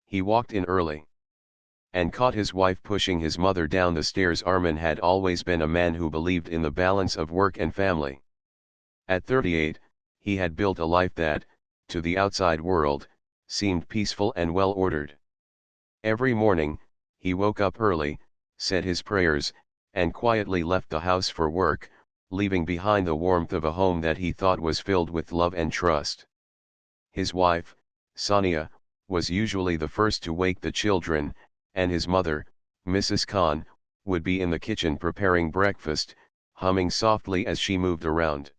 He walked in early and caught his wife pushing his mother down the stairs. Armin had always been a man who believed in the balance of work and family. At 38, he had built a life that, to the outside world, seemed peaceful and well-ordered. Every morning, he woke up early, said his prayers, and quietly left the house for work, leaving behind the warmth of a home that he thought was filled with love and trust. His wife, Sonia, was usually the first to wake the children, and his mother, Mrs. Khan, would be in the kitchen preparing breakfast, humming softly as she moved around.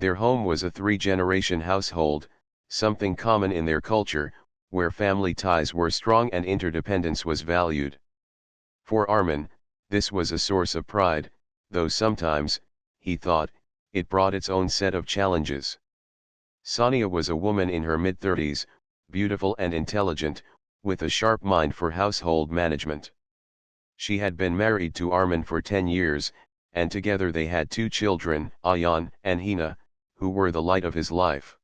Their home was a three-generation household, something common in their culture, where family ties were strong and interdependence was valued. For Armin, this was a source of pride, though sometimes, he thought, it brought its own set of challenges. Sonia was a woman in her mid-30s, beautiful and intelligent, with a sharp mind for household management. She had been married to Armin for 10 years, and together they had 2 children, Ayan and Hina, who were the light of his life.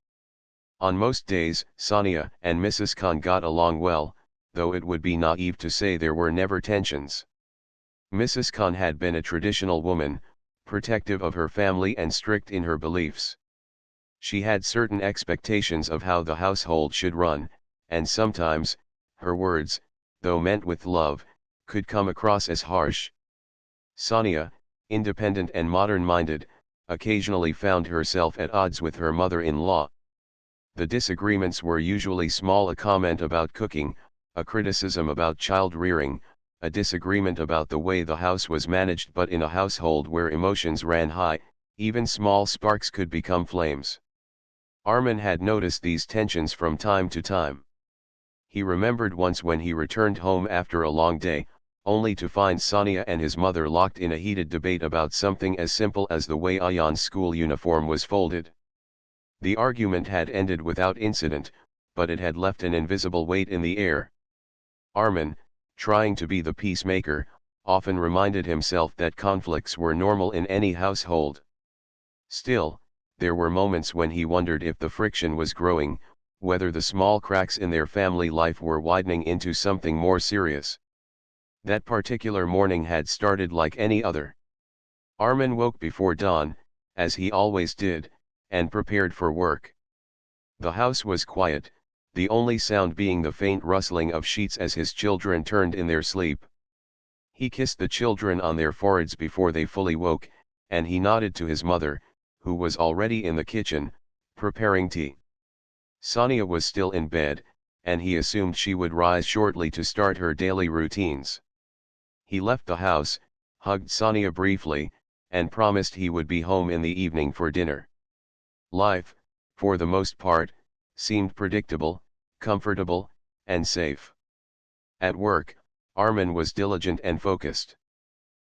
On most days, Sonia and Mrs. Khan got along well, though it would be naive to say there were never tensions. Mrs. Khan had been a traditional woman, protective of her family and strict in her beliefs. She had certain expectations of how the household should run, and sometimes, her words, though meant with love, could come across as harsh. Sonia, independent and modern-minded, occasionally found herself at odds with her mother-in-law. The disagreements were usually small: a comment about cooking, a criticism about child-rearing, a disagreement about the way the house was managed. But in a household where emotions ran high, even small sparks could become flames. Armin had noticed these tensions from time to time. He remembered once when he returned home after a long day, only to find Sonia and his mother locked in a heated debate about something as simple as the way Ayan's school uniform was folded. The argument had ended without incident, but it had left an invisible weight in the air. Armin, trying to be the peacemaker, often reminded himself that conflicts were normal in any household. Still, there were moments when he wondered if the friction was growing, whether the small cracks in their family life were widening into something more serious. That particular morning had started like any other. Armin woke before dawn, as he always did, and prepared for work. The house was quiet, the only sound being the faint rustling of sheets as his children turned in their sleep. He kissed the children on their foreheads before they fully woke, and he nodded to his mother, who was already in the kitchen, preparing tea. Sonia was still in bed, and he assumed she would rise shortly to start her daily routines. He left the house, hugged Sonia briefly, and promised he would be home in the evening for dinner. Life, for the most part, seemed predictable, comfortable, and safe. At work, Armin was diligent and focused.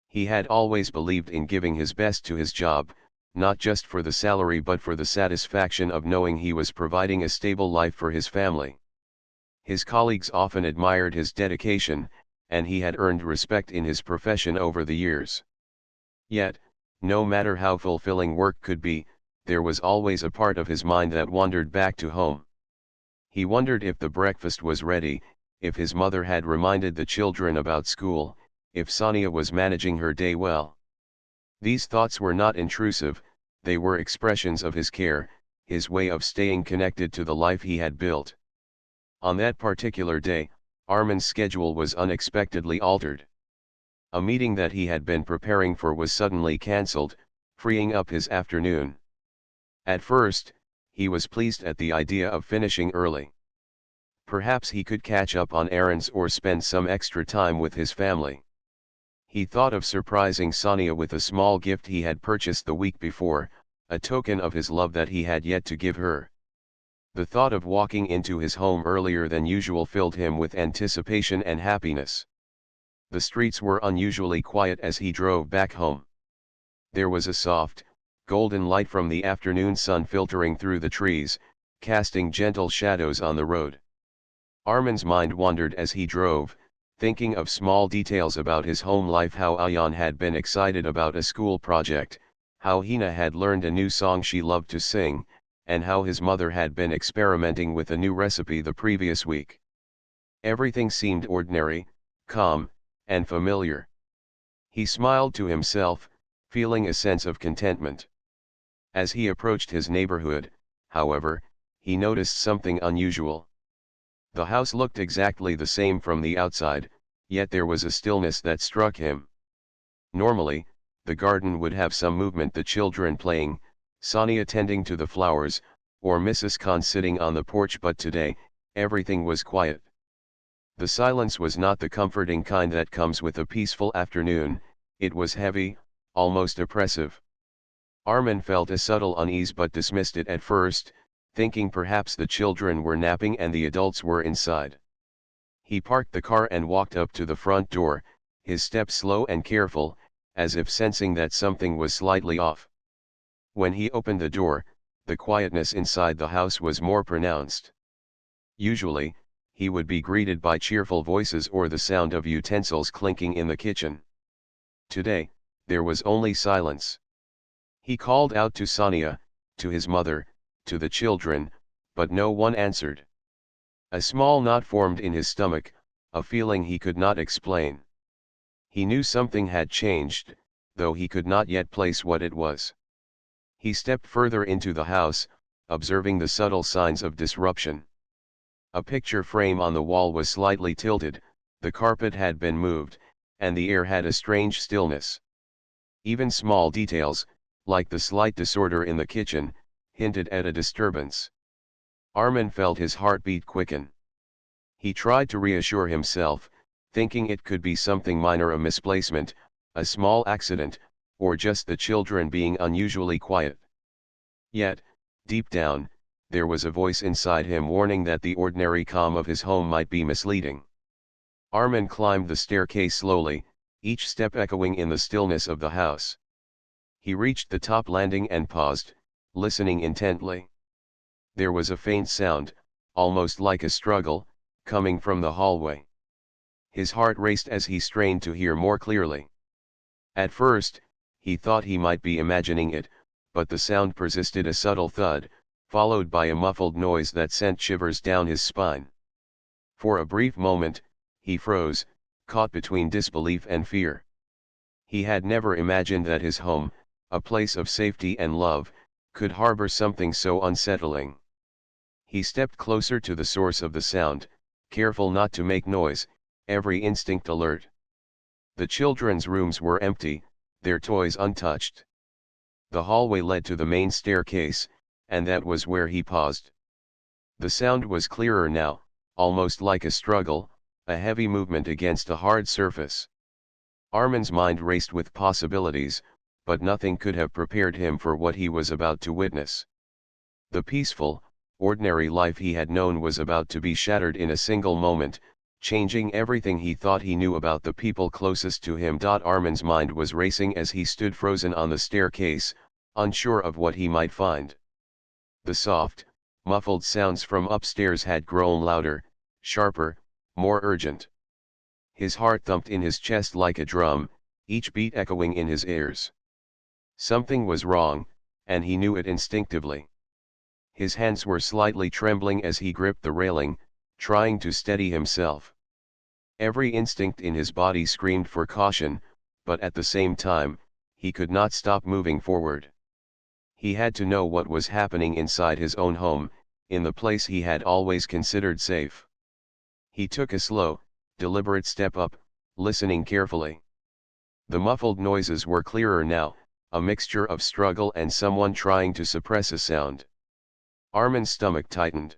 He had always believed in giving his best to his job, not just for the salary but for the satisfaction of knowing he was providing a stable life for his family. His colleagues often admired his dedication, and he had earned respect in his profession over the years. Yet, no matter how fulfilling work could be, there was always a part of his mind that wandered back to home. He wondered if the breakfast was ready, if his mother had reminded the children about school, if Sonia was managing her day well. These thoughts were not intrusive, they were expressions of his care, his way of staying connected to the life he had built. On that particular day, Armin's schedule was unexpectedly altered. A meeting that he had been preparing for was suddenly cancelled, freeing up his afternoon. At first, he was pleased at the idea of finishing early. Perhaps he could catch up on errands or spend some extra time with his family. He thought of surprising Sonia with a small gift he had purchased the week before, a token of his love that he had yet to give her. The thought of walking into his home earlier than usual filled him with anticipation and happiness. The streets were unusually quiet as he drove back home. There was a soft, golden light from the afternoon sun filtering through the trees, casting gentle shadows on the road. Armin's mind wandered as he drove, thinking of small details about his home life: how Ayan had been excited about a school project, how Hina had learned a new song she loved to sing, and how his mother had been experimenting with a new recipe the previous week. Everything seemed ordinary, calm, and familiar. He smiled to himself, feeling a sense of contentment. As he approached his neighborhood, however, he noticed something unusual. The house looked exactly the same from the outside, yet there was a stillness that struck him. Normally, the garden would have some movement, the children playing, Sonny attending to the flowers, or Mrs. Khan sitting on the porch, but today, everything was quiet. The silence was not the comforting kind that comes with a peaceful afternoon, it was heavy, almost oppressive. Armin felt a subtle unease but dismissed it at first, thinking perhaps the children were napping and the adults were inside. He parked the car and walked up to the front door, his steps slow and careful, as if sensing that something was slightly off. When he opened the door, the quietness inside the house was more pronounced. Usually, he would be greeted by cheerful voices or the sound of utensils clinking in the kitchen. Today, there was only silence. He called out to Sonia, to his mother, to the children, but no one answered. A small knot formed in his stomach, a feeling he could not explain. He knew something had changed, though he could not yet place what it was. He stepped further into the house, observing the subtle signs of disruption. A picture frame on the wall was slightly tilted, the carpet had been moved, and the air had a strange stillness. Even small details, like the slight disorder in the kitchen, hinted at a disturbance. Armin felt his heartbeat quicken. He tried to reassure himself, thinking it could be something minor, a misplacement, a small accident, or just the children being unusually quiet. Yet, deep down, there was a voice inside him warning that the ordinary calm of his home might be misleading. Armin climbed the staircase slowly, each step echoing in the stillness of the house. He reached the top landing and paused, listening intently. There was a faint sound, almost like a struggle, coming from the hallway. His heart raced as he strained to hear more clearly. At first, he thought he might be imagining it, but the sound persisted, a subtle thud, followed by a muffled noise that sent shivers down his spine. For a brief moment, he froze, caught between disbelief and fear. He had never imagined that his home, a place of safety and love, could harbor something so unsettling. He stepped closer to the source of the sound, careful not to make noise, every instinct alert. The children's rooms were empty, their toys untouched. The hallway led to the main staircase, and that was where he paused. The sound was clearer now, almost like a struggle, a heavy movement against a hard surface. Armin's mind raced with possibilities, but nothing could have prepared him for what he was about to witness. The peaceful, ordinary life he had known was about to be shattered in a single moment, changing everything he thought he knew about the people closest to him. Armin's mind was racing as he stood frozen on the staircase, unsure of what he might find. The soft, muffled sounds from upstairs had grown louder, sharper, more urgent. His heart thumped in his chest like a drum, each beat echoing in his ears. Something was wrong, and he knew it instinctively. His hands were slightly trembling as he gripped the railing, trying to steady himself. Every instinct in his body screamed for caution, but at the same time, he could not stop moving forward. He had to know what was happening inside his own home, in the place he had always considered safe. He took a slow, deliberate step up, listening carefully. The muffled noises were clearer now, a mixture of struggle and someone trying to suppress a sound. Armin's stomach tightened.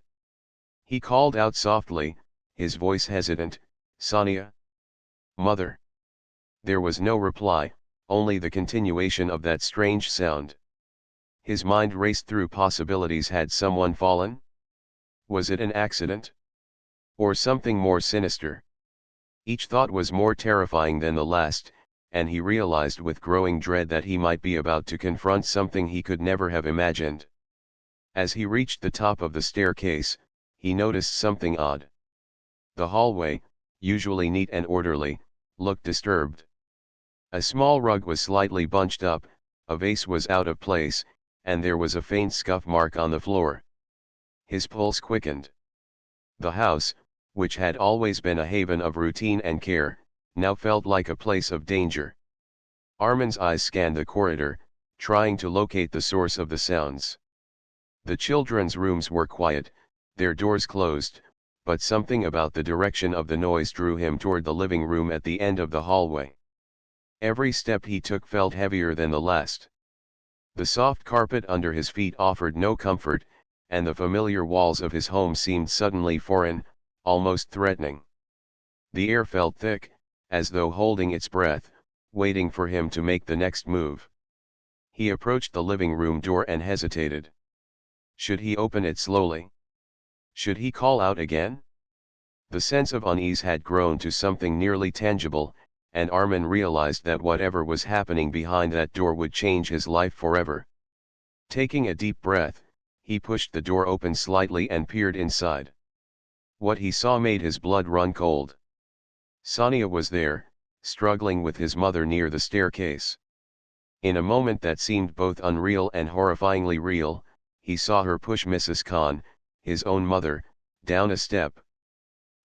He called out softly, his voice hesitant, "Sonia? Mother?" There was no reply, only the continuation of that strange sound. His mind raced through possibilities. Had someone fallen? Was it an accident? Or something more sinister? Each thought was more terrifying than the last, and he realized with growing dread that he might be about to confront something he could never have imagined. As he reached the top of the staircase, he noticed something odd. The hallway, usually neat and orderly, looked disturbed. A small rug was slightly bunched up, a vase was out of place, and there was a faint scuff mark on the floor. His pulse quickened. The house, which had always been a haven of routine and care, now felt like a place of danger. Armin's eyes scanned the corridor, trying to locate the source of the sounds. The children's rooms were quiet, their doors closed, but something about the direction of the noise drew him toward the living room at the end of the hallway. Every step he took felt heavier than the last. The soft carpet under his feet offered no comfort, and the familiar walls of his home seemed suddenly foreign, almost threatening. The air felt thick, as though holding its breath, waiting for him to make the next move. He approached the living room door and hesitated. Should he open it slowly? Should he call out again? The sense of unease had grown to something nearly tangible, and Armin realized that whatever was happening behind that door would change his life forever. Taking a deep breath, he pushed the door open slightly and peered inside. What he saw made his blood run cold. Sonia was there, struggling with his mother near the staircase. In a moment that seemed both unreal and horrifyingly real, he saw her push Mrs. Khan, his own mother, down a step.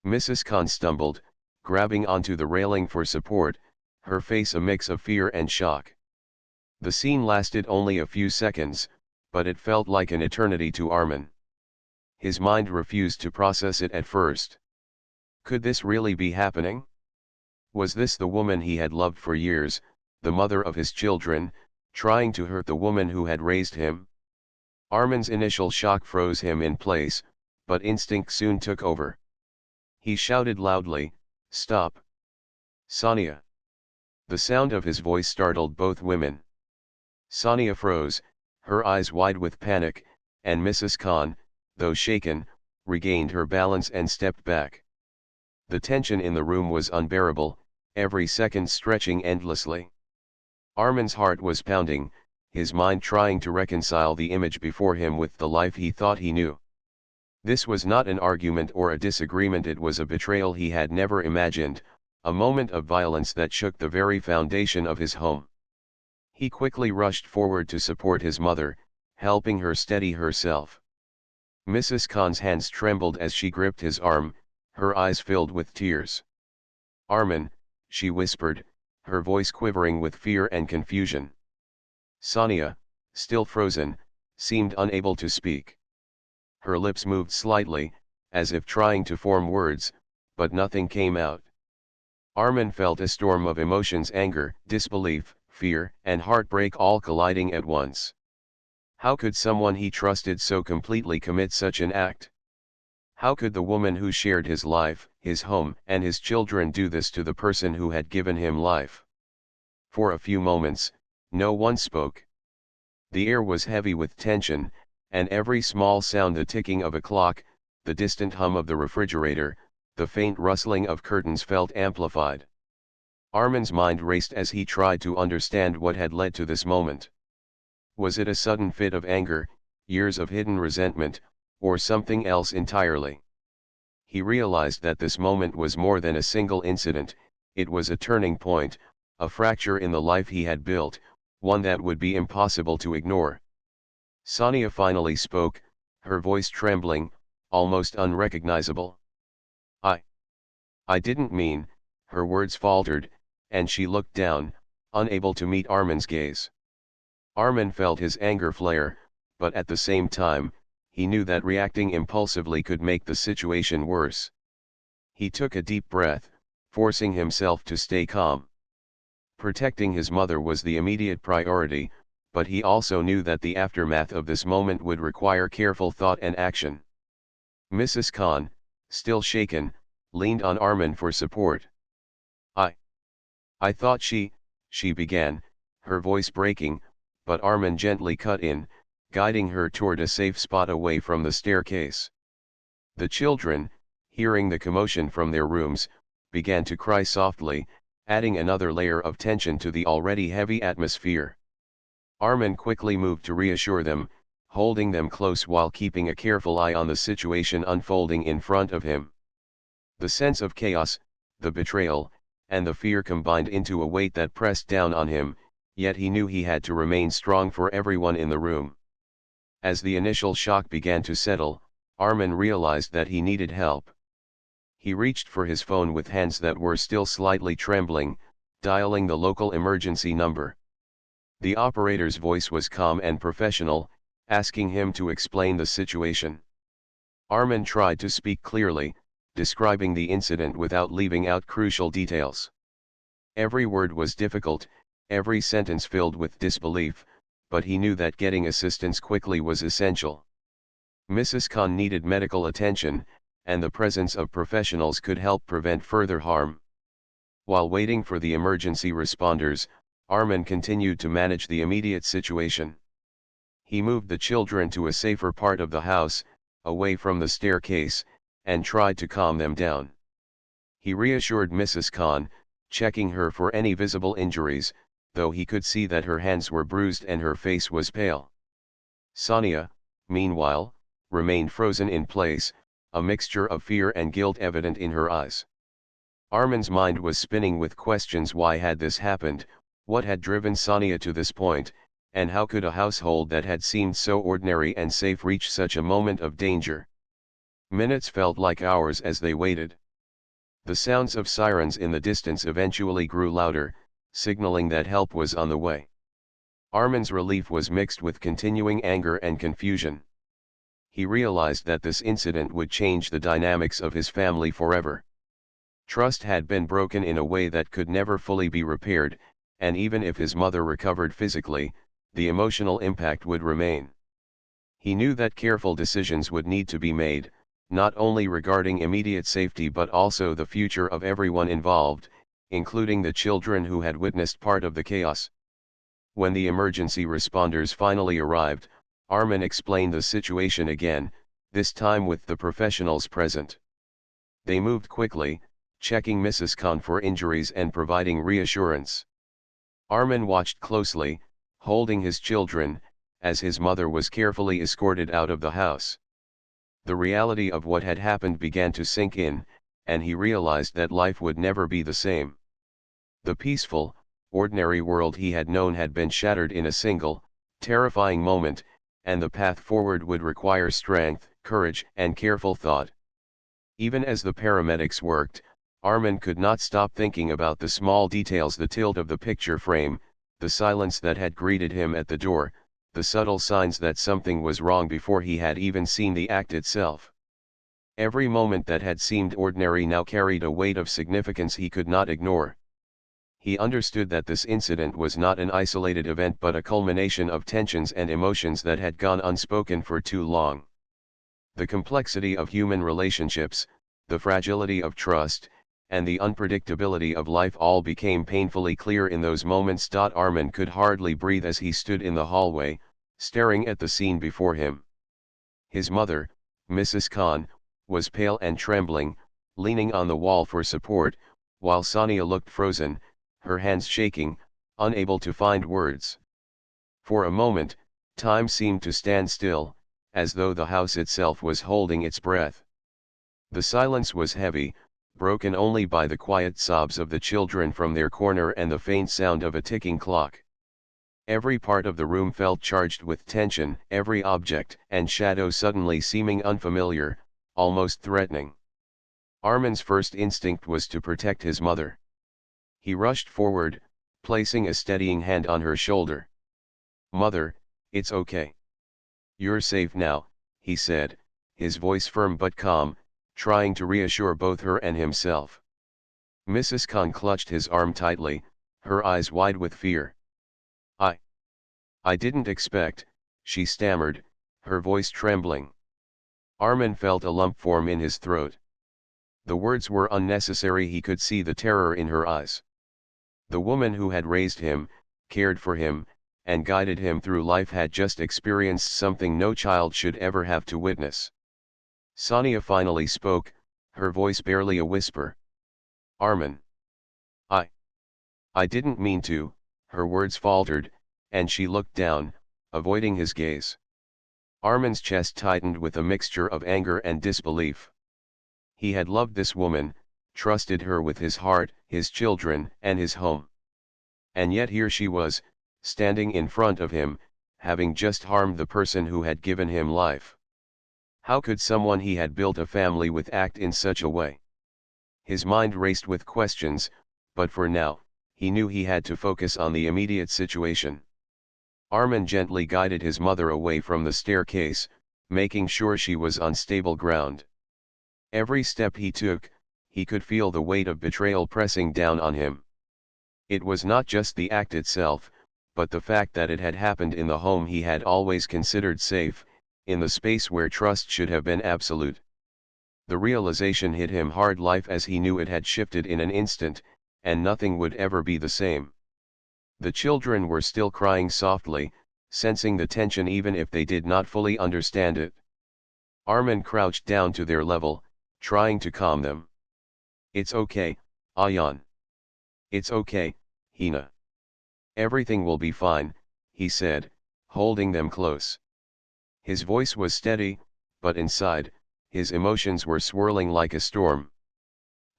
Mrs. Khan stumbled, grabbing onto the railing for support, her face a mix of fear and shock. The scene lasted only a few seconds, but it felt like an eternity to Armin. His mind refused to process it at first. Could this really be happening? Was this the woman he had loved for years, the mother of his children, trying to hurt the woman who had raised him? Armin's initial shock froze him in place, but instinct soon took over. He shouted loudly, "Stop! Sonia!" The sound of his voice startled both women. Sonia froze, her eyes wide with panic, and Mrs. Khan, though shaken, regained her balance and stepped back. The tension in the room was unbearable, every second stretching endlessly. Armin's heart was pounding, his mind trying to reconcile the image before him with the life he thought he knew. This was not an argument or a disagreement, it was a betrayal he had never imagined, a moment of violence that shook the very foundation of his home. He quickly rushed forward to support his mother, helping her steady herself. Mrs. Khan's hands trembled as she gripped his arm, her eyes filled with tears. "Armin," she whispered, her voice quivering with fear and confusion. Sonia, still frozen, seemed unable to speak. Her lips moved slightly, as if trying to form words, but nothing came out. Armin felt a storm of emotions: anger, disbelief, fear, and heartbreak all colliding at once. How could someone he trusted so completely commit such an act? How could the woman who shared his life, his home, and his children do this to the person who had given him life? For a few moments, no one spoke. The air was heavy with tension, and every small sound, the ticking of a clock, the distant hum of the refrigerator, the faint rustling of curtains, felt amplified. Armin's mind raced as he tried to understand what had led to this moment. Was it a sudden fit of anger, years of hidden resentment, or something else entirely? He realized that this moment was more than a single incident, it was a turning point, a fracture in the life he had built, one that would be impossible to ignore. Sonia finally spoke, her voice trembling, almost unrecognizable. I didn't mean," her words faltered, and she looked down, unable to meet Armin's gaze. Armin felt his anger flare, but at the same time, he knew that reacting impulsively could make the situation worse. He took a deep breath, forcing himself to stay calm. Protecting his mother was the immediate priority, but he also knew that the aftermath of this moment would require careful thought and action. Mrs. Khan, still shaken, leaned on Armin for support. I thought she began, her voice breaking, but Armin gently cut in, guiding her toward a safe spot away from the staircase. The children, hearing the commotion from their rooms, began to cry softly, adding another layer of tension to the already heavy atmosphere. Armin quickly moved to reassure them, holding them close while keeping a careful eye on the situation unfolding in front of him. The sense of chaos, the betrayal, and the fear combined into a weight that pressed down on him, yet he knew he had to remain strong for everyone in the room. As the initial shock began to settle, Armin realized that he needed help. He reached for his phone with hands that were still slightly trembling, dialing the local emergency number. The operator's voice was calm and professional, asking him to explain the situation. Armin tried to speak clearly, describing the incident without leaving out crucial details. Every word was difficult, every sentence filled with disbelief, but he knew that getting assistance quickly was essential. Mrs. Khan needed medical attention, and the presence of professionals could help prevent further harm. While waiting for the emergency responders, Armin continued to manage the immediate situation. He moved the children to a safer part of the house, away from the staircase, and tried to calm them down. He reassured Mrs. Khan, checking her for any visible injuries, though he could see that her hands were bruised and her face was pale. Sonia, meanwhile, remained frozen in place, a mixture of fear and guilt evident in her eyes. Armin's mind was spinning with questions: why had this happened, what had driven Sonia to this point, and how could a household that had seemed so ordinary and safe reach such a moment of danger? Minutes felt like hours as they waited. The sounds of sirens in the distance eventually grew louder, signaling that help was on the way. Armin's relief was mixed with continuing anger and confusion. He realized that this incident would change the dynamics of his family forever. Trust had been broken in a way that could never fully be repaired, and even if his mother recovered physically, the emotional impact would remain. He knew that careful decisions would need to be made, not only regarding immediate safety but also the future of everyone involved, including the children who had witnessed part of the chaos. When the emergency responders finally arrived, Armin explained the situation again, this time with the professionals present. They moved quickly, checking Mrs. Khan for injuries and providing reassurance. Armin watched closely, holding his children, as his mother was carefully escorted out of the house. The reality of what had happened began to sink in, and he realized that life would never be the same. The peaceful, ordinary world he had known had been shattered in a single, terrifying moment, and the path forward would require strength, courage, and careful thought. Even as the paramedics worked, Armin could not stop thinking about the small details: the tilt of the picture frame, the silence that had greeted him at the door, the subtle signs that something was wrong before he had even seen the act itself. Every moment that had seemed ordinary now carried a weight of significance he could not ignore. He understood that this incident was not an isolated event but a culmination of tensions and emotions that had gone unspoken for too long. The complexity of human relationships, the fragility of trust, and the unpredictability of life all became painfully clear in those moments. Armin could hardly breathe as he stood in the hallway, staring at the scene before him. His mother, Mrs. Khan, was pale and trembling, leaning on the wall for support, while Sonia looked frozen, her hands shaking, unable to find words. For a moment, time seemed to stand still, as though the house itself was holding its breath. The silence was heavy, broken only by the quiet sobs of the children from their corner and the faint sound of a ticking clock. Every part of the room felt charged with tension, every object and shadow suddenly seeming unfamiliar, almost threatening. Armin's first instinct was to protect his mother. He rushed forward, placing a steadying hand on her shoulder. "Mother, it's okay. You're safe now," he said, his voice firm but calm, trying to reassure both her and himself. Mrs. Khan clutched his arm tightly, her eyes wide with fear. I didn't expect," she stammered, her voice trembling. Armin felt a lump form in his throat. The words were unnecessary. He could see the terror in her eyes. The woman who had raised him, cared for him, and guided him through life had just experienced something no child should ever have to witness. Sonia finally spoke, her voice barely a whisper. "Armin. I didn't mean to," her words faltered, and she looked down, avoiding his gaze. Armin's chest tightened with a mixture of anger and disbelief. He had loved this woman, trusted her with his heart, his children, and his home. And yet here she was, standing in front of him, having just harmed the person who had given him life. How could someone he had built a family with act in such a way? His mind raced with questions, but for now, he knew he had to focus on the immediate situation. Armin gently guided his mother away from the staircase, making sure she was on stable ground. Every step he took, he could feel the weight of betrayal pressing down on him. It was not just the act itself, but the fact that it had happened in the home he had always considered safe, in the space where trust should have been absolute. The realization hit him hard. Life as he knew it had shifted in an instant, and nothing would ever be the same. The children were still crying softly, sensing the tension even if they did not fully understand it. Armin crouched down to their level, trying to calm them. "It's okay, Ayan. It's okay, Hina. Everything will be fine," he said, holding them close. His voice was steady, but inside, his emotions were swirling like a storm.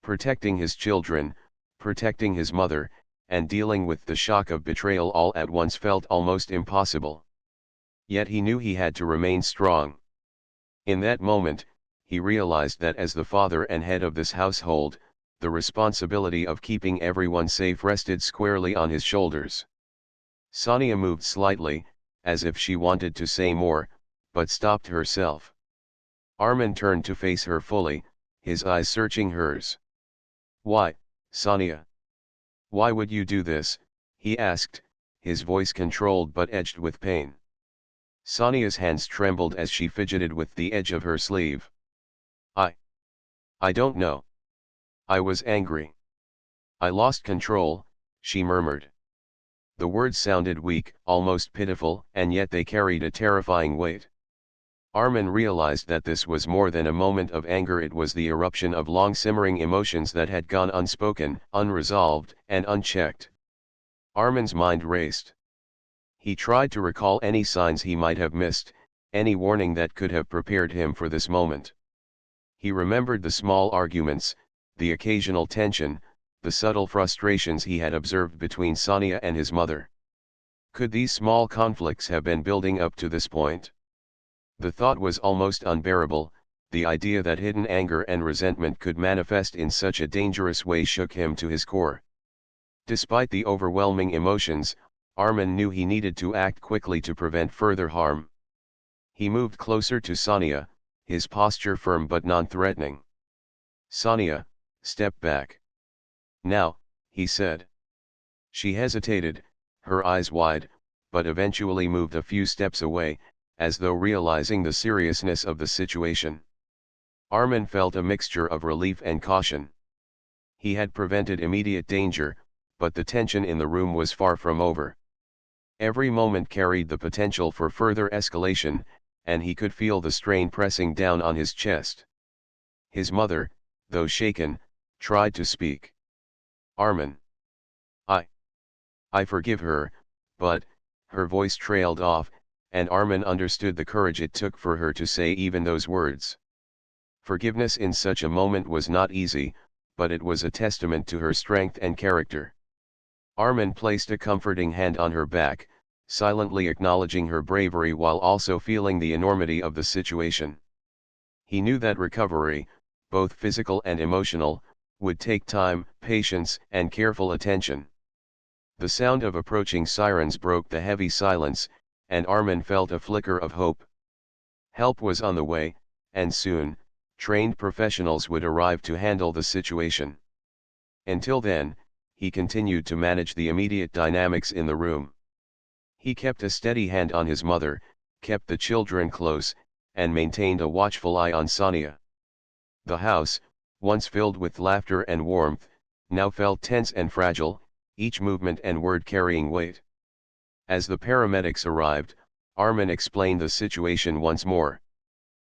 Protecting his children, protecting his mother, and dealing with the shock of betrayal all at once felt almost impossible. Yet he knew he had to remain strong. In that moment, he realized that as the father and head of this household, the responsibility of keeping everyone safe rested squarely on his shoulders. Sonia moved slightly, as if she wanted to say more, but stopped herself. Armin turned to face her fully, his eyes searching hers. "Why, Sonia? Why would you do this?" he asked, his voice controlled but edged with pain. Sonia's hands trembled as she fidgeted with the edge of her sleeve. I don't know. I was angry. I lost control," she murmured. The words sounded weak, almost pitiful, and yet they carried a terrifying weight. Armin realized that this was more than a moment of anger. It was the eruption of long-simmering emotions that had gone unspoken, unresolved, and unchecked. Armin's mind raced. He tried to recall any signs he might have missed, any warning that could have prepared him for this moment. He remembered the small arguments, the occasional tension, the subtle frustrations he had observed between Sonia and his mother. Could these small conflicts have been building up to this point? The thought was almost unbearable. The idea that hidden anger and resentment could manifest in such a dangerous way shook him to his core. Despite the overwhelming emotions, Armin knew he needed to act quickly to prevent further harm. He moved closer to Sonia, his posture firm but non-threatening. "Sonia, step back. Now," he said. She hesitated, her eyes wide, but eventually moved a few steps away, as though realizing the seriousness of the situation. Armin felt a mixture of relief and caution. He had prevented immediate danger, but the tension in the room was far from over. Every moment carried the potential for further escalation, and he could feel the strain pressing down on his chest. His mother, though shaken, tried to speak. "Armin. I forgive her," but, her voice trailed off, and Armin understood the courage it took for her to say even those words. Forgiveness in such a moment was not easy, but it was a testament to her strength and character. Armin placed a comforting hand on her back, silently acknowledging her bravery while also feeling the enormity of the situation. He knew that recovery, both physical and emotional, would take time, patience, and careful attention. The sound of approaching sirens broke the heavy silence, and Armin felt a flicker of hope. Help was on the way, and soon, trained professionals would arrive to handle the situation. Until then, he continued to manage the immediate dynamics in the room. He kept a steady hand on his mother, kept the children close, and maintained a watchful eye on Sonia. The house, once filled with laughter and warmth, now felt tense and fragile, each movement and word carrying weight. As the paramedics arrived, Armin explained the situation once more.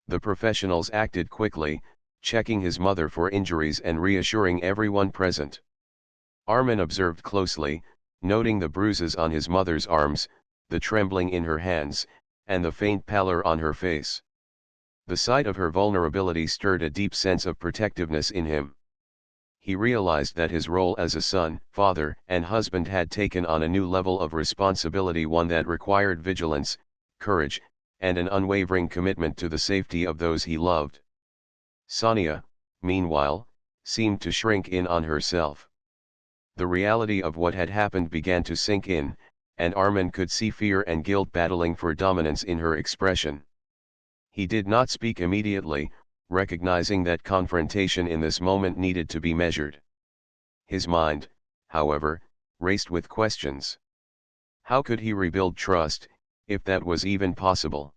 The professionals acted quickly, checking his mother for injuries and reassuring everyone present. Armin observed closely, noting the bruises on his mother's arms, the trembling in her hands, and the faint pallor on her face. The sight of her vulnerability stirred a deep sense of protectiveness in him. He realized that his role as a son, father, and husband had taken on a new level of responsibility, one that required vigilance, courage, and an unwavering commitment to the safety of those he loved. Sonia, meanwhile, seemed to shrink in on herself. The reality of what had happened began to sink in, and Armin could see fear and guilt battling for dominance in her expression. He did not speak immediately, recognizing that confrontation in this moment needed to be measured. His mind, however, raced with questions. How could he rebuild trust, if that was even possible?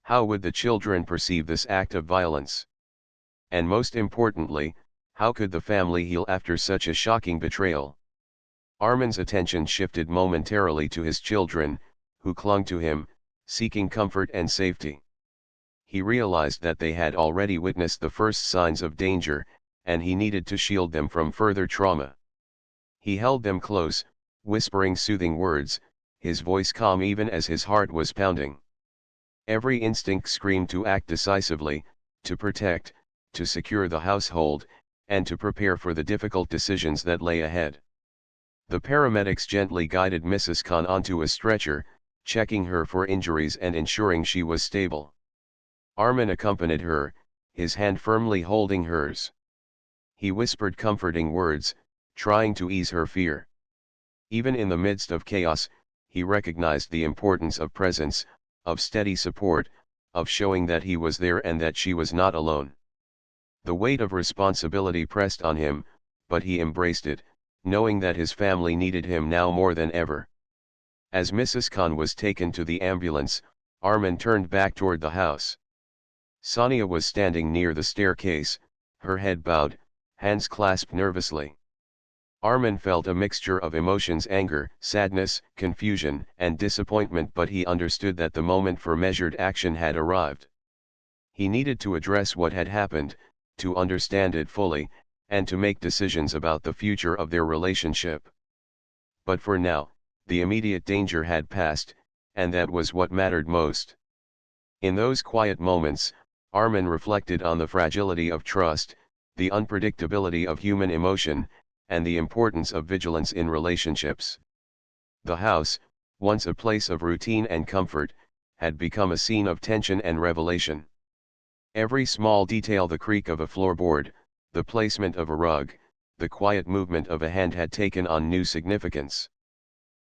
How would the children perceive this act of violence? And most importantly, how could the family heal after such a shocking betrayal? Armin's attention shifted momentarily to his children, who clung to him, seeking comfort and safety. He realized that they had already witnessed the first signs of danger, and he needed to shield them from further trauma. He held them close, whispering soothing words, his voice calm even as his heart was pounding. Every instinct screamed to act decisively, to protect, to secure the household, and to prepare for the difficult decisions that lay ahead. The paramedics gently guided Mrs. Khan onto a stretcher, checking her for injuries and ensuring she was stable. Armin accompanied her, his hand firmly holding hers. He whispered comforting words, trying to ease her fear. Even in the midst of chaos, he recognized the importance of presence, of steady support, of showing that he was there and that she was not alone. The weight of responsibility pressed on him, but he embraced it, knowing that his family needed him now more than ever. As Mrs. Khan was taken to the ambulance, Armin turned back toward the house. Sonia was standing near the staircase, her head bowed, hands clasped nervously. Armin felt a mixture of emotions: anger, sadness, confusion, and disappointment, but he understood that the moment for measured action had arrived. He needed to address what had happened, to understand it fully, and to make decisions about the future of their relationship. But for now, the immediate danger had passed, and that was what mattered most. In those quiet moments, Armin reflected on the fragility of trust, the unpredictability of human emotion, and the importance of vigilance in relationships. The house, once a place of routine and comfort, had become a scene of tension and revelation. Every small detail, the creak of a floorboard, the placement of a rug, the quiet movement of a hand, had taken on new significance.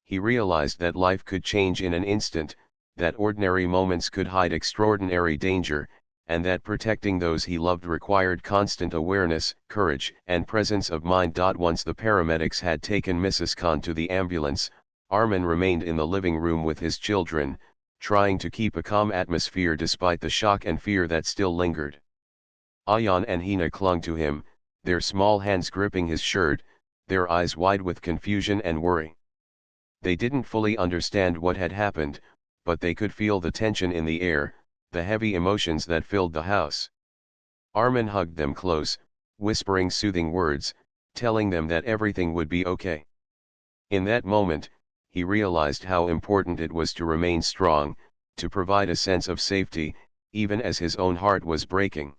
He realized that life could change in an instant, that ordinary moments could hide extraordinary danger, and that protecting those he loved required constant awareness, courage, and presence of mind. Once the paramedics had taken Mrs. Khan to the ambulance, Armin remained in the living room with his children, trying to keep a calm atmosphere despite the shock and fear that still lingered. Ayan and Hina clung to him, their small hands gripping his shirt, their eyes wide with confusion and worry. They didn't fully understand what had happened, but they could feel the tension in the air, the heavy emotions that filled the house. Armin hugged them close, whispering soothing words, telling them that everything would be okay. In that moment, he realized how important it was to remain strong, to provide a sense of safety, even as his own heart was breaking.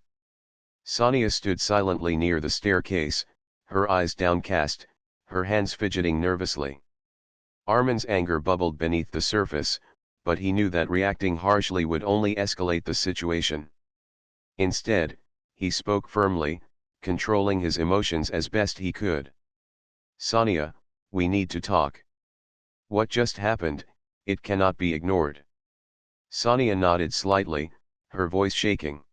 Sonia stood silently near the staircase, her eyes downcast, her hands fidgeting nervously. Armin's anger bubbled beneath the surface, but he knew that reacting harshly would only escalate the situation. Instead, he spoke firmly, controlling his emotions as best he could. "Sonia, we need to talk. What just happened, it cannot be ignored." Sonia nodded slightly, her voice shaking.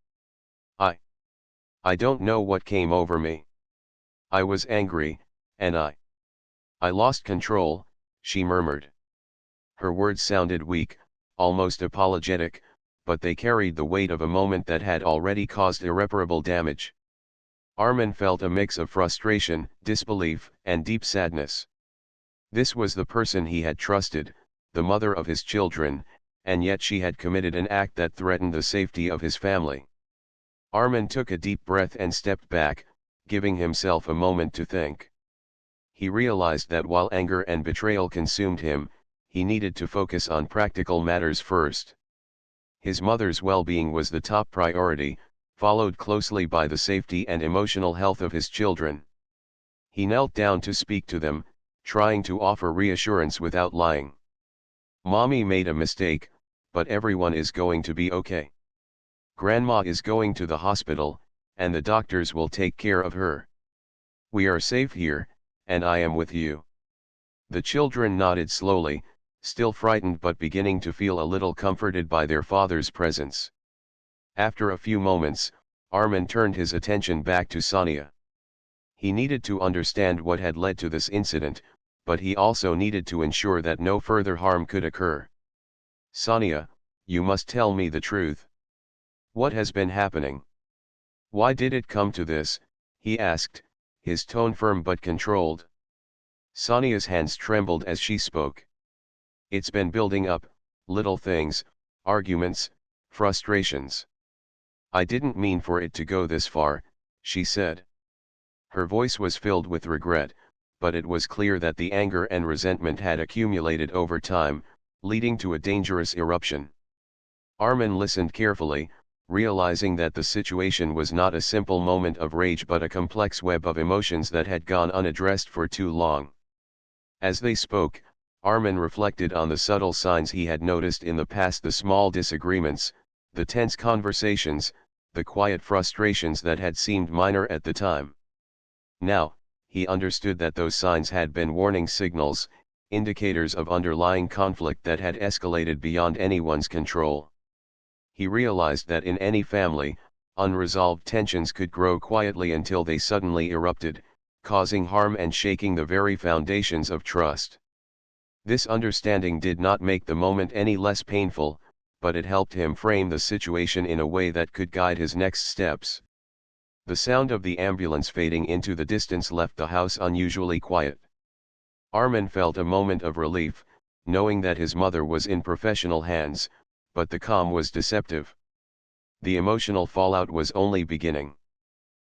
I don't know what came over me. I was angry, and I lost control," she murmured. Her words sounded weak, almost apologetic, but they carried the weight of a moment that had already caused irreparable damage. Armin felt a mix of frustration, disbelief, and deep sadness. This was the person he had trusted, the mother of his children, and yet she had committed an act that threatened the safety of his family. Armin took a deep breath and stepped back, giving himself a moment to think. He realized that while anger and betrayal consumed him, he needed to focus on practical matters first. His mother's well-being was the top priority, followed closely by the safety and emotional health of his children. He knelt down to speak to them, trying to offer reassurance without lying. "Mommy made a mistake, but everyone is going to be okay. Grandma is going to the hospital, and the doctors will take care of her. We are safe here, and I am with you. The children nodded slowly, still frightened but beginning to feel a little comforted by their father's presence. After a few moments, Armin turned his attention back to Sonia. He needed to understand what had led to this incident, but he also needed to ensure that no further harm could occur. Sonia, you must tell me the truth. What has been happening? Why did it come to this? He asked, his tone firm but controlled. Sonia's hands trembled as she spoke. It's been building up, little things, arguments, frustrations. I didn't mean for it to go this far, she said. Her voice was filled with regret, but it was clear that the anger and resentment had accumulated over time, leading to a dangerous eruption. Armin listened carefully, realizing that the situation was not a simple moment of rage but a complex web of emotions that had gone unaddressed for too long. As they spoke, Armin reflected on the subtle signs he had noticed in the past: the small disagreements, the tense conversations, the quiet frustrations that had seemed minor at the time. Now, he understood that those signs had been warning signals, indicators of underlying conflict that had escalated beyond anyone's control. He realized that in any family, unresolved tensions could grow quietly until they suddenly erupted, causing harm and shaking the very foundations of trust. This understanding did not make the moment any less painful, but it helped him frame the situation in a way that could guide his next steps. The sound of the ambulance fading into the distance left the house unusually quiet. Armin felt a moment of relief, knowing that his mother was in professional hands, but the calm was deceptive. The emotional fallout was only beginning.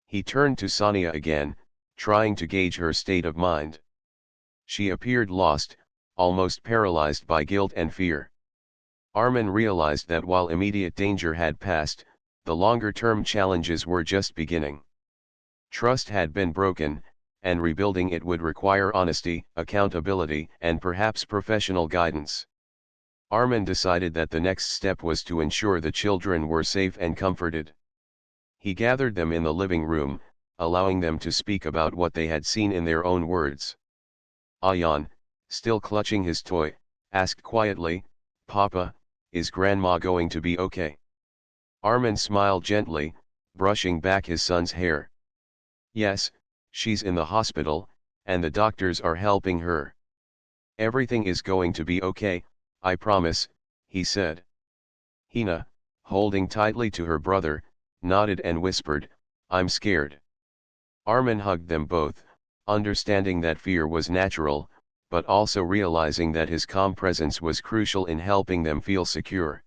He turned to Sonia again, trying to gauge her state of mind. She appeared lost, almost paralyzed by guilt and fear. Armin realized that while immediate danger had passed, the longer-term challenges were just beginning. Trust had been broken, and rebuilding it would require honesty, accountability, and perhaps professional guidance. Armin decided that the next step was to ensure the children were safe and comforted. He gathered them in the living room, allowing them to speak about what they had seen in their own words. Ayan, still clutching his toy, asked quietly, "Papa, is Grandma going to be okay?" Armin smiled gently, brushing back his son's hair. "Yes, she's in the hospital, and the doctors are helping her. Everything is going to be okay, I promise," he said. Hina, holding tightly to her brother, nodded and whispered, "I'm scared." Armin hugged them both, understanding that fear was natural, but also realizing that his calm presence was crucial in helping them feel secure.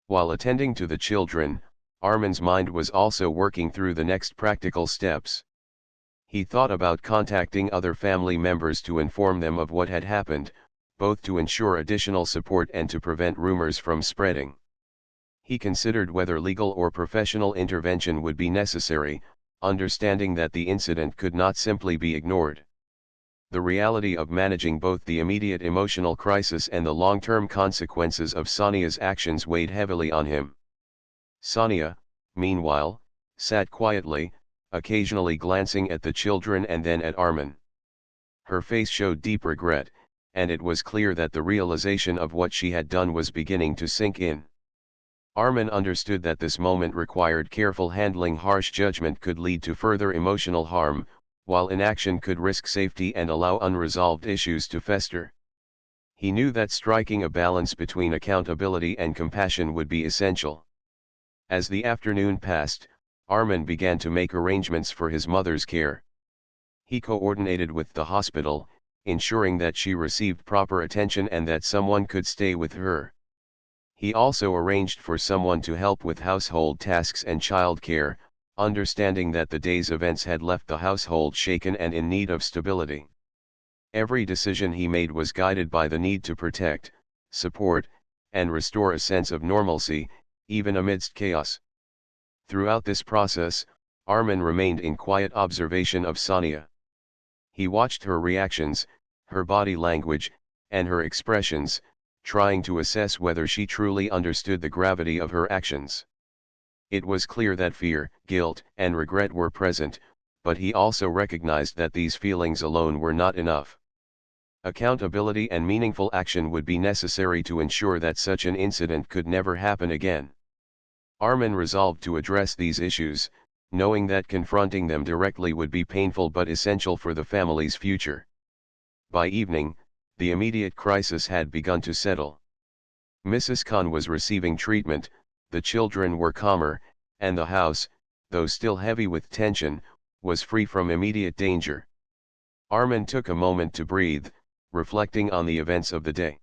While attending to the children, Armin's mind was also working through the next practical steps. He thought about contacting other family members to inform them of what had happened, both to ensure additional support and to prevent rumors from spreading. He considered whether legal or professional intervention would be necessary, understanding that the incident could not simply be ignored. The reality of managing both the immediate emotional crisis and the long-term consequences of Sonia's actions weighed heavily on him. Sonia, meanwhile, sat quietly, occasionally glancing at the children and then at Armin. Her face showed deep regret, and it was clear that the realization of what she had done was beginning to sink in. Armin understood that this moment required careful handling. Harsh judgment could lead to further emotional harm, while inaction could risk safety and allow unresolved issues to fester. He knew that striking a balance between accountability and compassion would be essential. As the afternoon passed, Armin began to make arrangements for his mother's care. He coordinated with the hospital, ensuring that she received proper attention and that someone could stay with her. He also arranged for someone to help with household tasks and child care, understanding that the day's events had left the household shaken and in need of stability. Every decision he made was guided by the need to protect, support, and restore a sense of normalcy, even amidst chaos. Throughout this process, Armin remained in quiet observation of Sonia. He watched her reactions, her body language, and her expressions, trying to assess whether she truly understood the gravity of her actions. It was clear that fear, guilt, and regret were present, but he also recognized that these feelings alone were not enough. Accountability and meaningful action would be necessary to ensure that such an incident could never happen again. Armin resolved to address these issues, knowing that confronting them directly would be painful but essential for the family's future. By evening, the immediate crisis had begun to settle. Mrs. Khan was receiving treatment, the children were calmer, and the house, though still heavy with tension, was free from immediate danger. Armin took a moment to breathe, reflecting on the events of the day.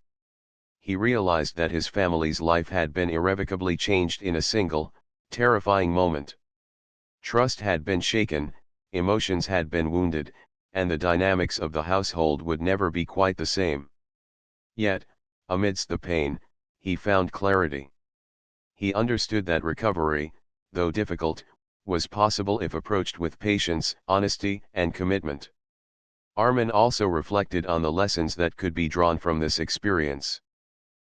He realized that his family's life had been irrevocably changed in a single, terrifying moment. Trust had been shaken, emotions had been wounded, and the dynamics of the household would never be quite the same. Yet, amidst the pain, he found clarity. He understood that recovery, though difficult, was possible if approached with patience, honesty, and commitment. Armin also reflected on the lessons that could be drawn from this experience.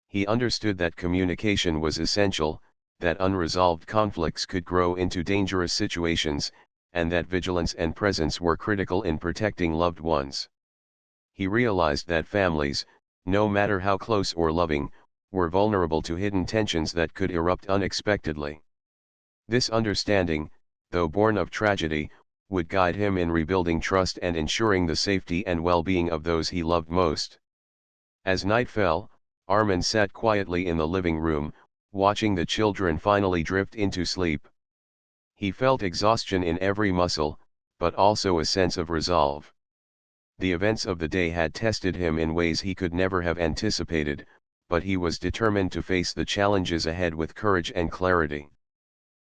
He understood that communication was essential, that unresolved conflicts could grow into dangerous situations, and that vigilance and presence were critical in protecting loved ones. He realized that families, no matter how close or loving, were vulnerable to hidden tensions that could erupt unexpectedly. This understanding, though born of tragedy, would guide him in rebuilding trust and ensuring the safety and well-being of those he loved most. As night fell, Armin sat quietly in the living room, watching the children finally drift into sleep. He felt exhaustion in every muscle, but also a sense of resolve. The events of the day had tested him in ways he could never have anticipated, but he was determined to face the challenges ahead with courage and clarity.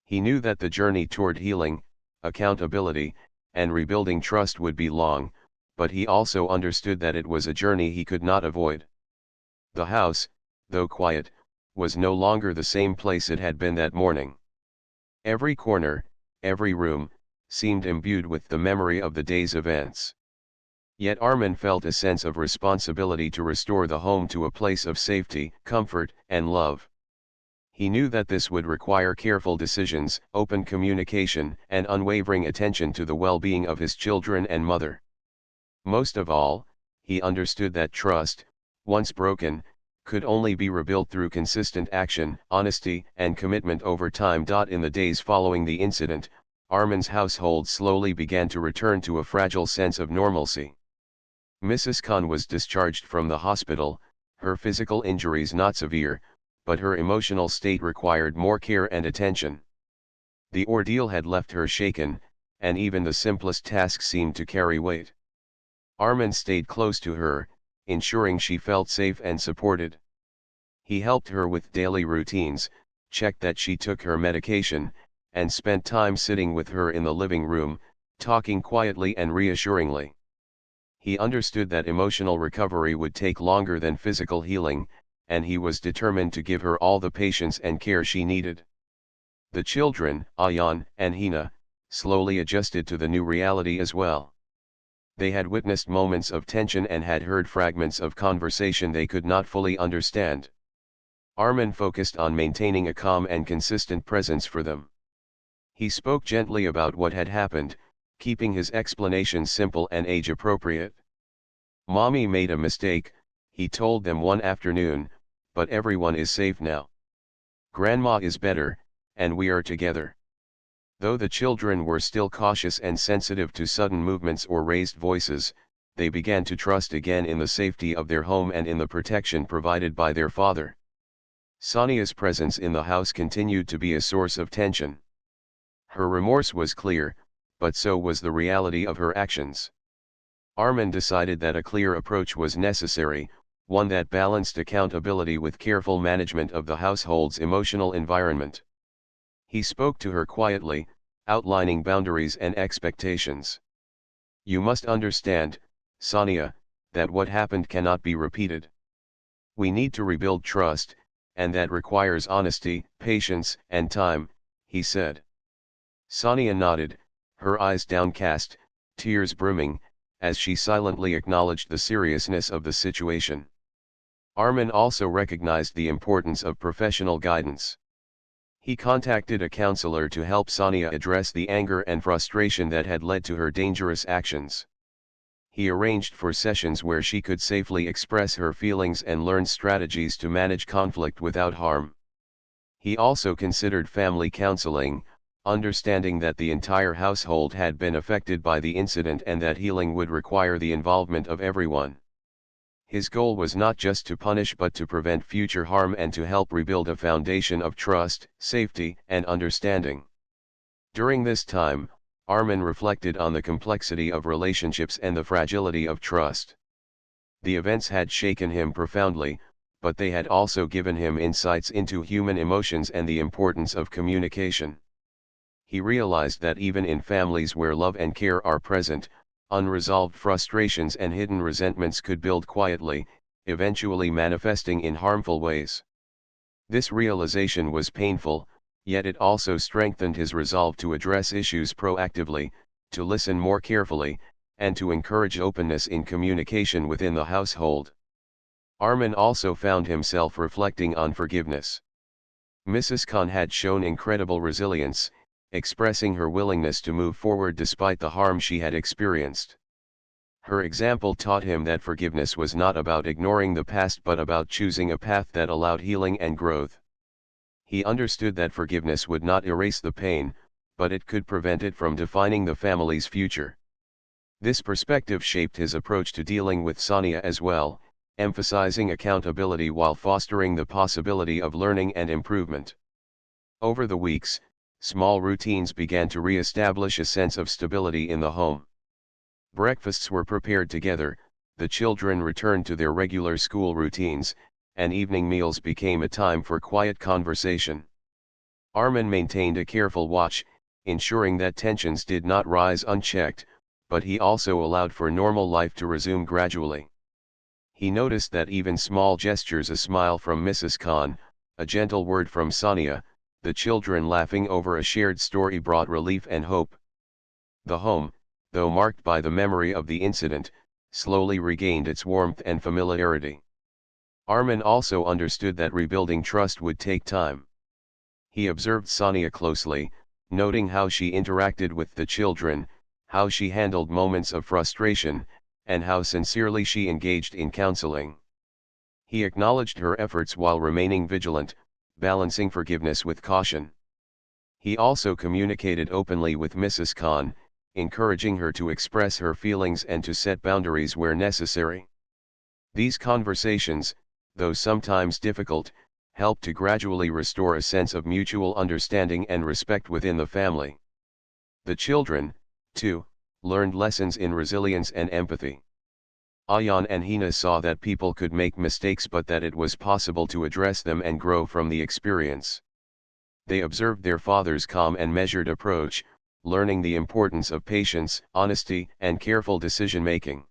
He knew that the journey toward healing, accountability, and rebuilding trust would be long, but he also understood that it was a journey he could not avoid. The house, though quiet, was no longer the same place it had been that morning. Every corner, every room, seemed imbued with the memory of the day's events. Yet Armin felt a sense of responsibility to restore the home to a place of safety, comfort, and love. He knew that this would require careful decisions, open communication, and unwavering attention to the well-being of his children and mother. Most of all, he understood that trust, once broken, could only be rebuilt through consistent action, honesty, and commitment over time. In the days following the incident, Armin's household slowly began to return to a fragile sense of normalcy. Mrs. Khan was discharged from the hospital, her physical injuries not severe, but her emotional state required more care and attention. The ordeal had left her shaken, and even the simplest tasks seemed to carry weight. Armin stayed close to her, ensuring she felt safe and supported. He helped her with daily routines, checked that she took her medication, and spent time sitting with her in the living room, talking quietly and reassuringly. He understood that emotional recovery would take longer than physical healing, and he was determined to give her all the patience and care she needed. The children, Ayan and Hina, slowly adjusted to the new reality as well. They had witnessed moments of tension and had heard fragments of conversation they could not fully understand. Armin focused on maintaining a calm and consistent presence for them. He spoke gently about what had happened, keeping his explanations simple and age-appropriate. "Mommy made a mistake," he told them one afternoon, "but everyone is safe now. Grandma is better, and we are together." Though the children were still cautious and sensitive to sudden movements or raised voices, they began to trust again in the safety of their home and in the protection provided by their father. Sonia's presence in the house continued to be a source of tension. Her remorse was clear, but so was the reality of her actions. Armin decided that a clear approach was necessary, one that balanced accountability with careful management of the household's emotional environment. He spoke to her quietly, outlining boundaries and expectations. "You must understand, Sonia, that what happened cannot be repeated. We need to rebuild trust, and that requires honesty, patience, and time," he said. Sonia nodded, her eyes downcast, tears brimming, as she silently acknowledged the seriousness of the situation. Armin also recognized the importance of professional guidance. He contacted a counselor to help Sonia address the anger and frustration that had led to her dangerous actions. He arranged for sessions where she could safely express her feelings and learn strategies to manage conflict without harm. He also considered family counseling, understanding that the entire household had been affected by the incident and that healing would require the involvement of everyone. His goal was not just to punish but to prevent future harm and to help rebuild a foundation of trust, safety, and understanding. During this time, Armin reflected on the complexity of relationships and the fragility of trust. The events had shaken him profoundly, but they had also given him insights into human emotions and the importance of communication. He realized that even in families where love and care are present, unresolved frustrations and hidden resentments could build quietly, eventually manifesting in harmful ways. This realization was painful, yet it also strengthened his resolve to address issues proactively, to listen more carefully, and to encourage openness in communication within the household. Armin also found himself reflecting on forgiveness. Mrs. Khan had shown incredible resilience, expressing her willingness to move forward despite the harm she had experienced. Her example taught him that forgiveness was not about ignoring the past but about choosing a path that allowed healing and growth. He understood that forgiveness would not erase the pain, but it could prevent it from defining the family's future. This perspective shaped his approach to dealing with Sonia as well, emphasizing accountability while fostering the possibility of learning and improvement. Over the weeks, small routines began to re-establish a sense of stability in the home. Breakfasts were prepared together, the children returned to their regular school routines, and evening meals became a time for quiet conversation. Armin maintained a careful watch, ensuring that tensions did not rise unchecked, but he also allowed for normal life to resume gradually. He noticed that even small gestures, a smile from Mrs. Khan, a gentle word from Sonia, the children laughing over a shared story, brought relief and hope. The home, though marked by the memory of the incident, slowly regained its warmth and familiarity. Armin also understood that rebuilding trust would take time. He observed Sonia closely, noting how she interacted with the children, how she handled moments of frustration, and how sincerely she engaged in counseling. He acknowledged her efforts while remaining vigilant, balancing forgiveness with caution. He also communicated openly with Mrs. Khan, encouraging her to express her feelings and to set boundaries where necessary. These conversations, though sometimes difficult, helped to gradually restore a sense of mutual understanding and respect within the family. The children, too, learned lessons in resilience and empathy. Ayan and Hina saw that people could make mistakes but that it was possible to address them and grow from the experience. They observed their father's calm and measured approach, learning the importance of patience, honesty, and careful decision-making.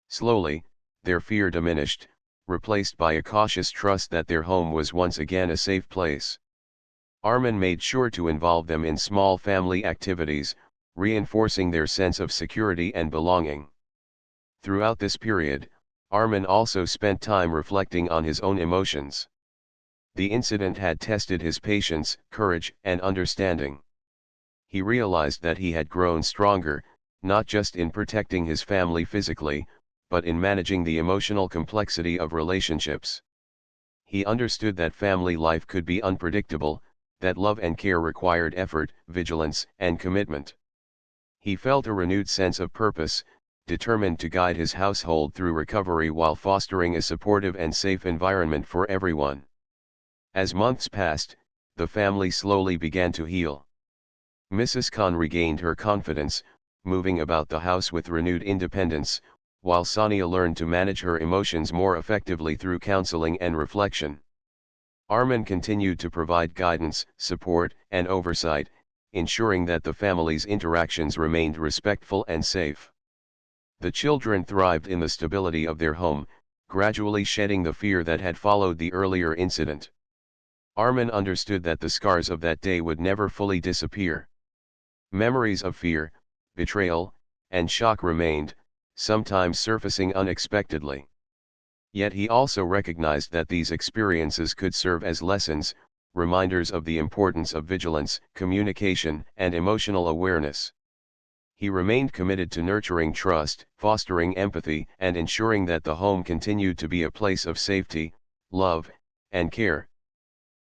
Slowly, their fear diminished, replaced by a cautious trust that their home was once again a safe place. Armin made sure to involve them in small family activities, reinforcing their sense of security and belonging. Throughout this period, Armin also spent time reflecting on his own emotions. The incident had tested his patience, courage, and understanding. He realized that he had grown stronger, not just in protecting his family physically, but in managing the emotional complexity of relationships. He understood that family life could be unpredictable, that love and care required effort, vigilance, and commitment. He felt a renewed sense of purpose, determined to guide his household through recovery while fostering a supportive and safe environment for everyone. As months passed, the family slowly began to heal. Mrs. Khan regained her confidence, moving about the house with renewed independence, while Sonia learned to manage her emotions more effectively through counseling and reflection. Armin continued to provide guidance, support, and oversight, ensuring that the family's interactions remained respectful and safe. The children thrived in the stability of their home, gradually shedding the fear that had followed the earlier incident. Armin understood that the scars of that day would never fully disappear. Memories of fear, betrayal, and shock remained, sometimes surfacing unexpectedly. Yet he also recognized that these experiences could serve as lessons, reminders of the importance of vigilance, communication, and emotional awareness. He remained committed to nurturing trust, fostering empathy, and ensuring that the home continued to be a place of safety, love, and care.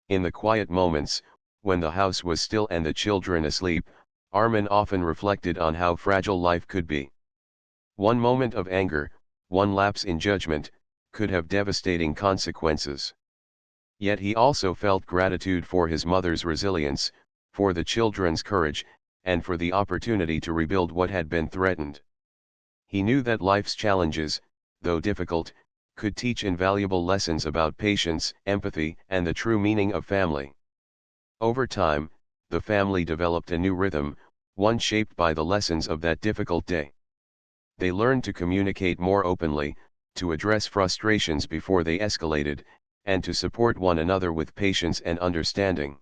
In the quiet moments, when the house was still and the children asleep, Armin often reflected on how fragile life could be. One moment of anger, one lapse in judgment, could have devastating consequences. Yet he also felt gratitude for his mother's resilience, for the children's courage, and for the opportunity to rebuild what had been threatened. He knew that life's challenges, though difficult, could teach invaluable lessons about patience, empathy, and the true meaning of family. Over time, the family developed a new rhythm, one shaped by the lessons of that difficult day. They learned to communicate more openly, to address frustrations before they escalated, and to support one another with patience and understanding.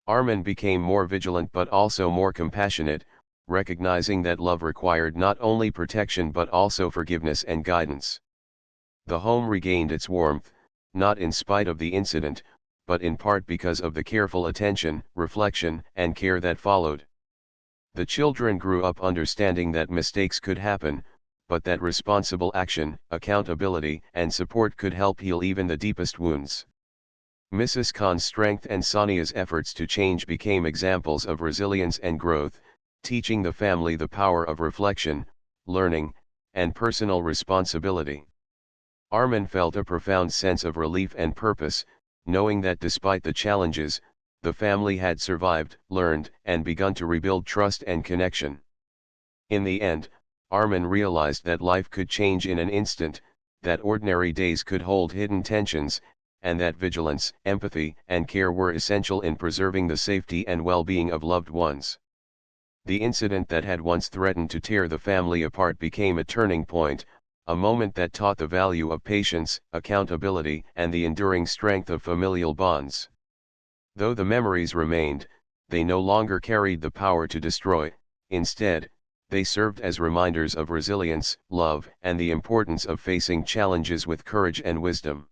Armin became more vigilant but also more compassionate, recognizing that love required not only protection but also forgiveness and guidance. The home regained its warmth, not in spite of the incident, but in part because of the careful attention, reflection, and care that followed. The children grew up understanding that mistakes could happen, but that responsible action, accountability, and support could help heal even the deepest wounds. Mrs. Khan's strength and Sonia's efforts to change became examples of resilience and growth, teaching the family the power of reflection, learning, and personal responsibility. Armin felt a profound sense of relief and purpose, knowing that despite the challenges, the family had survived, learned, and begun to rebuild trust and connection. In the end, Armin realized that life could change in an instant, that ordinary days could hold hidden tensions, and that vigilance, empathy, and care were essential in preserving the safety and well-being of loved ones. The incident that had once threatened to tear the family apart became a turning point, a moment that taught the value of patience, accountability, and the enduring strength of familial bonds. Though the memories remained, they no longer carried the power to destroy. Instead, they served as reminders of resilience, love, and the importance of facing challenges with courage and wisdom.